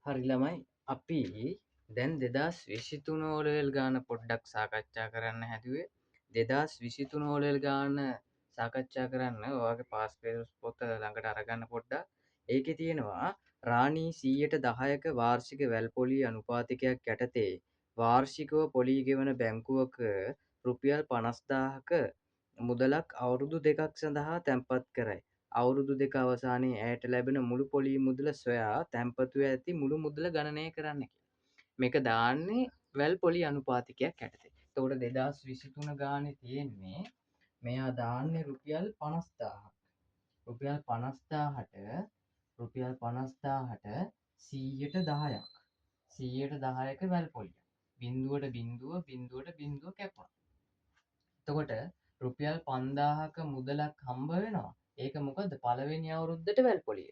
හරි ළමයි අපි දැන් 2023 O level ගාන පොඩ්ඩක් සාකච්ඡා කරන්න හැදුවේ 2023 O level ගාන සාකච්ඡා කරන්න ඔයාගේ පාස් පේපර්ස් පොත ළඟට අරගන්න පොඩ්ඩක් ඒකේ තියෙනවා රාණී 110ක වාර්ෂික වැල් පොලී අනුපාතිකයක් යටතේ වාර්ෂිකව පොලී ගෙවන බැංකුවක රුපියල් 50000ක මුදලක් අවුරුදු දෙකක් සඳහා තැන්පත් කරයි. අවුරුදු දෙක අවසානයේ ඇයට ලැබෙන මුළු පොලී මුදල සොයා තැන්පතුව ඇති මුළු මුදල ගණනය කරන්න කියලා. මේක දාන්නේ වැල් පොලී අනුපාතිකයක් යටතේ. එතකොට 2023 ගානේ තියෙන්නේ මෙයා දාන්නේ රුපියල් 50000ක්. රුපියල් 50000ට රුපියල් 50000ට 100ට 10ක්. 100ට 10ක වැල් පොලිය. බිංදුවට බිංදුව බිංදුවට බිංදුව කැපුණා. එතකොට රුපියල් 5000ක මුදලක් හම්බ වෙනවා. ඒක මොකද පළවෙනි අවුරුද්දට වැල් පොලිය.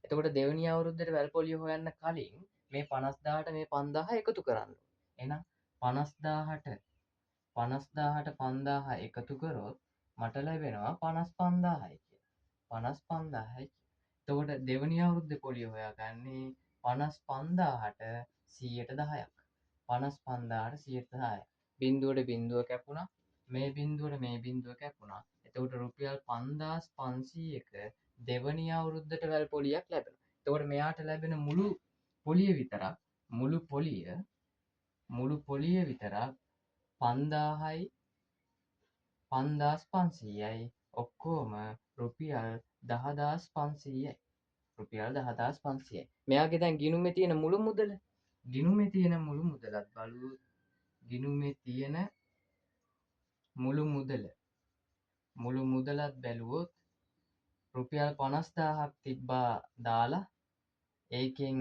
එතකොට දෙවෙනි අවුරුද්දට වැල් පොලිය හොයන්න කලින් මේ 50000ට මේ 5000 එකතු කරන්න. එහෙනම් 50000ට 5000 එකතු කරොත් මට ලැබෙනවා 55000යි කියලා. 55000යි. එතකොට දෙවෙනි අවුරුද්දේ පොලිය හොයාගන්නේ 55000ට 100ට 10ක්. 55000ට 100ට 10ක්. බිංදුවට බිංදුව කැපුණා. මේ බිංදුවට මේ බිංදුව කැපුණා. එතකොට රුපියල් 5500ක දෙවනි අවුරුද්දට වැල් පොලියක් ලැබෙනවා. එතකොට මෙයාට ලැබෙන මුළු පොලිය විතරක් මුළු පොලිය විතරක් 5000යි 5500යි ඔක්කොම රුපියල් 10500යි. රුපියල් 10500යි. මෙයාගේ දැන් ගිණුමේ තියෙන මුළු මුදල ගිණුමේ තියෙන මුළු මුදලත් බලුවොත් ගිණුමේ තියෙන මුළු මුදලත් බැලුවොත් රුපියල් 50000ක් තිබ්බා දාලා ඒකෙන්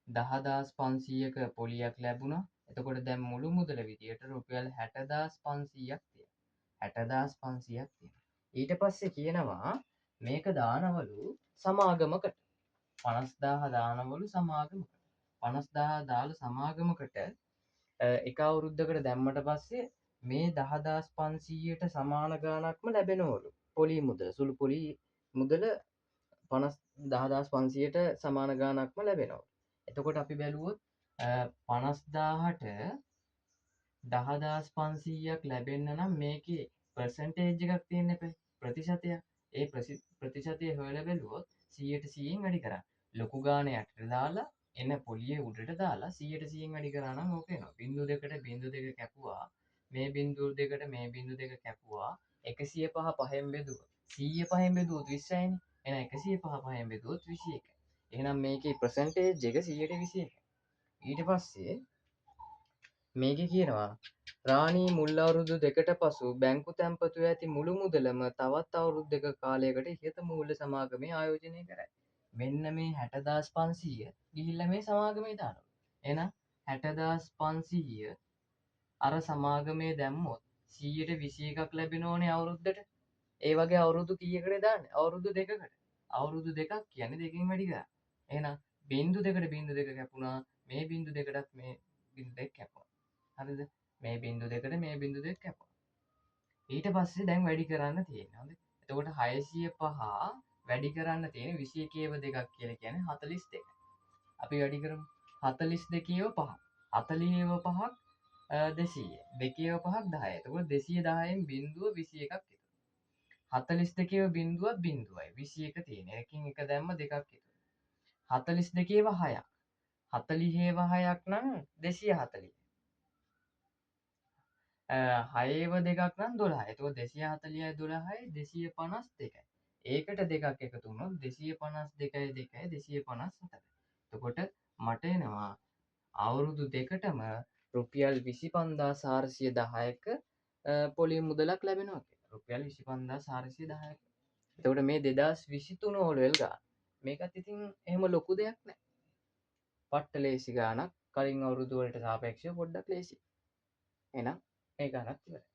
10500ක පොලියක් ලැබුණා. එතකොට දැන් මුළු මුදල විදියට රුපියල් 60500ක් තියෙනවා. 60500ක් තියෙනවා. ඊට පස්සේ කියනවා මේක දානවලු සමාගමකට 50000 දානවලු සමාගමකට 50000 දාලා සමාගමකට එක අවුරුද්දකට දැම්මට පස්සේ මේ 10500ට සමාන ගාණක්ම ලැබෙනවලු පොලී මුදල සුළු පොලී මුදල 10500ට සමාන ගාණක්ම ලැබෙනවා. එතකොට අපි බැලුවොත් 50000ට 10500ක් ලැබෙන්න නම් මේකේ පර්සන්ටේජ් එකක් තියෙන්න එපා. ප්‍රතිශතයක්. ඒ ප්‍රතිශතය හොයලා බැලුවොත් 100ට 100න් වැඩි කරා. ලොකු ගාණ යටට දාලා එන පොලිය උඩට දාලා 100ට 100න් වැඩි කරා නම් ඕක එනවා. බිංදුව දෙකට බිංදුව දෙක කැපුවා. මේ බිංදුව දෙකට මේ බිංදුව දෙක කැපුවා. 105 පහෙන් බෙදුවා. 100 පහෙන් බෙදුවොත් 20යිනේ. එහෙනම් 105 පහෙන් බෙදුවොත් 21. එහෙනම් මේකේ පර්සන්ටේජ් එක 100ට 21. ඊට පස්සේ මේකේ කියනවා රාණී මුල් අවුරුදු දෙකට පසු බැංකු තැන්පතුවේ ඇති මුළු මුදලම තවත් අවුරුදු දෙක කාලයකට ඉහත මූල්‍ය සමාගමේ ආයෝජනය කරයි. මෙන්න මේ 60500 ගිහිල්ලා මේ සමාගමේ දානවා. එහෙනම් 60500 අර සමාගමේ දැම්මොත් 121ක් ලැබෙන ඕනේ අවුරුද්දට. ඒ වගේ අවුරුදු කීයකටද දාන්නේ? අවුරුදු දෙකකට. අවුරුදු දෙකක් කියන්නේ දෙකෙන් වැඩි කරා. එහෙනම් බිංදු දෙකට බිංදු දෙක කැපුණා. මේ බිංදු දෙකටත් මේ බිංදු දෙක කැපුණා. හරිද? මේ බිංදු දෙකට මේ බිංදු දෙක කැපුණා. ඊට පස්සේ දැන් වැඩි කරන්න තියෙනවා. හරිද? එතකොට 605 වැඩි කරන්න තියෙන 21ව දෙකක් කියලා කියන්නේ 42. අපි වැඩි කරමු. 42ව 5. 40ව 5ක් 200. 2ව 5ක් 10. එතකොට 210න් බිංදුව 21ක් ඉතුරු. 42ව බිංදුවක් බිංදුවයි. 21 තියෙන. එකකින් එක දැම්ම දෙකක් ඉතුරු. 42ව 6ක්. 40ව 6ක් නම් 240. 6ව දෙකක් නම් 12. එතකොට 240යි 12යි 252යි. ඒකට දෙකක් එකතු වුණොත් 252යි 2යි 257යි. එතකොට මට එනවා අවුරුදු දෙකටම රුපියල් 25410ක පොලී මුදලක් ලැබෙනවා කියලා. රුපියල් 25410ක. එතකොට මේ 2023 ඕලෙවල් ගාන. මේකත් ඉතින් එහෙම ලොකු දෙයක් නෑ. පට්ට ලේසි ගානක්. කලින් අවුරුදු වලට සාපේක්ෂව පොඩ්ඩක් ලේසි. එහෙනම් මේ ගානක් ඉවරයි.